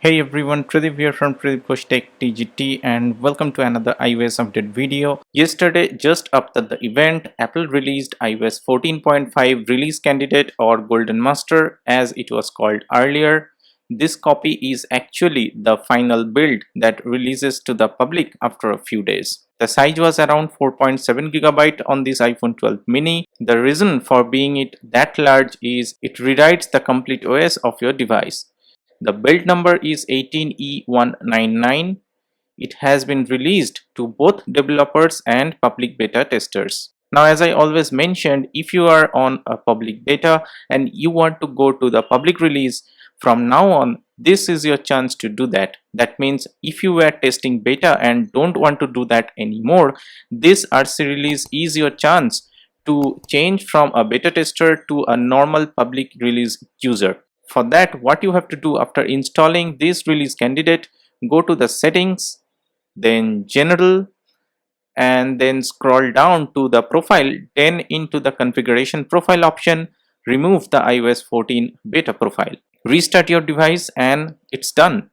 Hey everyone, Pradeep here from Pradeep Tech TGT and welcome to another iOS update video. Yesterday, just after the event, Apple released iOS 14.5 release candidate or Golden Master as it was called earlier. This copy is actually the final build that releases to the public after a few days. The size was around 4.7GB on this iPhone 12 mini. The reason for being it that large is it rewrites the complete OS of your device. The build number is 18E199. It has been released to both developers and public beta testers. Now, as I always mentioned, if you are on a public beta and you want to go to the public release, from now on, this is your chance to do that. That means if you were testing beta and don't want to do that anymore, this RC release is your chance to change from a beta tester to a normal public release user. For that, what you have to do after installing this release candidate, go to the settings, then general, and then scroll down to the profile, then into the configuration profile option, remove the iOS 14 beta profile. Restart your device and it's done.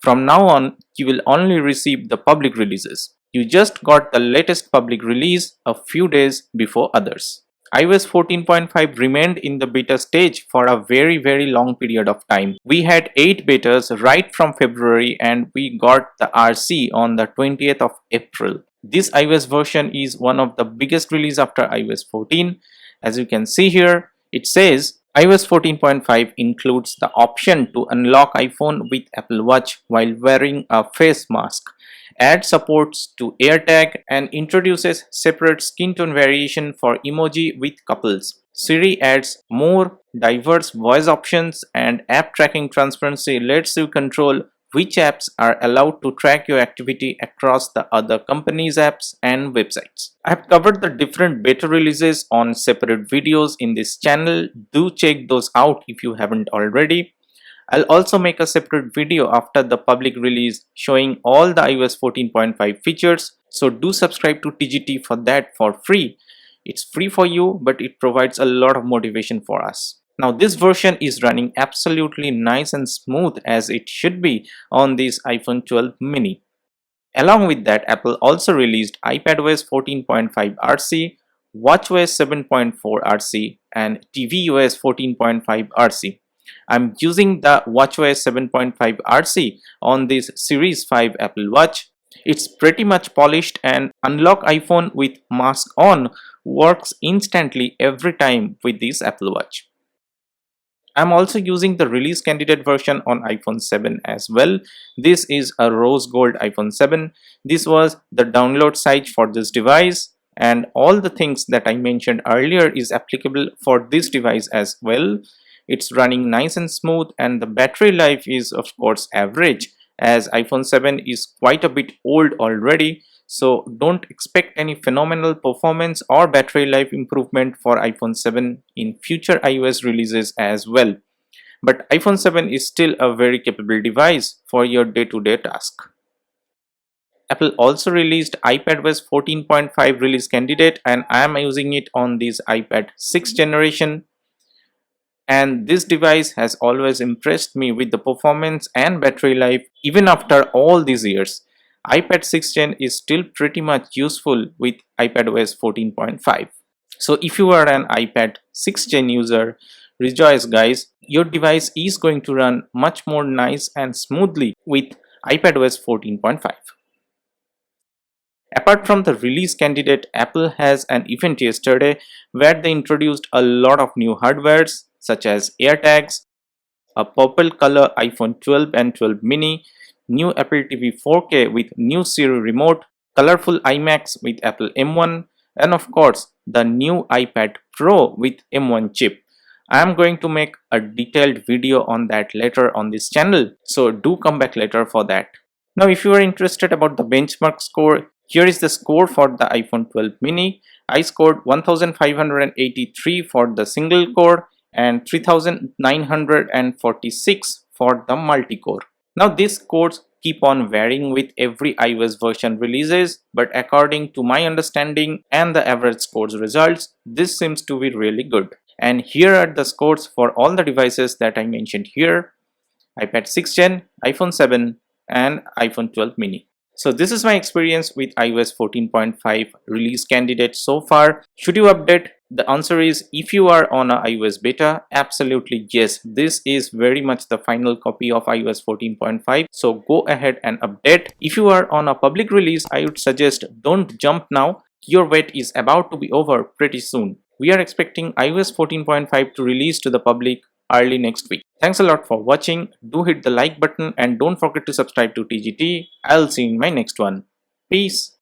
From now on, you will only receive the public releases. You just got the latest public release a few days before others. iOS 14.5 remained in the beta stage for a very long period of time. We had 8 betas right from February and we got the RC on the 20th of April. This iOS version is one of the biggest release after iOS 14. As you can see here, it says iOS 14.5 includes the option to unlock iPhone with Apple Watch while wearing a face mask, adds supports to AirTag, and introduces separate skin tone variation for emoji with couples. Siri adds more diverse voice options, and app tracking transparency lets you control which apps are allowed to track your activity across the other companies' apps and websites. I have covered the different beta releases on separate videos in this channel. Do check those out if you haven't already. I'll also make a separate video after the public release showing all the iOS 14.5 features, so do subscribe to TGT for that for free. It's free for you, but it provides a lot of motivation for us. Now this version is running absolutely nice and smooth as it should be on this iPhone 12 mini. Along with that, Apple also released iPadOS 14.5 RC, watchOS 7.4 RC, and tvOS 14.5 RC. I'm using the watchOS 7.5 RC on this Series 5 Apple Watch. It's pretty much polished and unlock iPhone with mask on works instantly every time with this Apple Watch. I'm also using the release candidate version on iPhone 7 as well. This is a rose gold iPhone 7. This was the download size for this device, and all the things that I mentioned earlier is applicable for this device as well. It's running nice and smooth, and the battery life is of course average as iPhone 7 is quite a bit old already. So don't expect any phenomenal performance or battery life improvement for iPhone 7 in future iOS releases as well. But iPhone 7 is still a very capable device for your day-to-day task. Apple also released iPadOS 14.5 release candidate, and I am using it on this iPad 6th generation. And this device has always impressed me with the performance and battery life even after all these years. iPad 6th Gen is still pretty much useful with iPadOS 14.5. So if you are an iPad 6th Gen user, rejoice guys, your device is going to run much more nice and smoothly with iPadOS 14.5. Apart from the release candidate, Apple has an event yesterday where they introduced a lot of new hardwares such as AirTags, a purple color iPhone 12 and 12 mini, new Apple TV 4K with new Siri remote, colorful iMacs with Apple M1, and of course the new iPad Pro with M1 chip. I am going to make a detailed video on that later on this channel, so do come back later for that. Now if you are interested about the benchmark score, here is the score for the iPhone 12 mini. I scored 1583 for the single core and 3946 for the multi-core. Now these scores keep on varying with every iOS version releases, but according to my understanding and the average scores results, this seems to be really good. And here are the scores for all the devices that I mentioned here. iPad 6 Gen, iPhone 7 and iPhone 12 mini. So this is my experience with iOS 14.5 release candidate so far. Should you update? The answer is, if you are on a iOS beta, absolutely yes. This is very much the final copy of iOS 14.5. So go ahead and update. If you are on a public release, I would suggest don't jump now. Your wait is about to be over pretty soon. We are expecting iOS 14.5 to release to the public early next week. Thanks a lot for watching. Do hit the like button and don't forget to subscribe to TGT. I'll see you in my next one. Peace.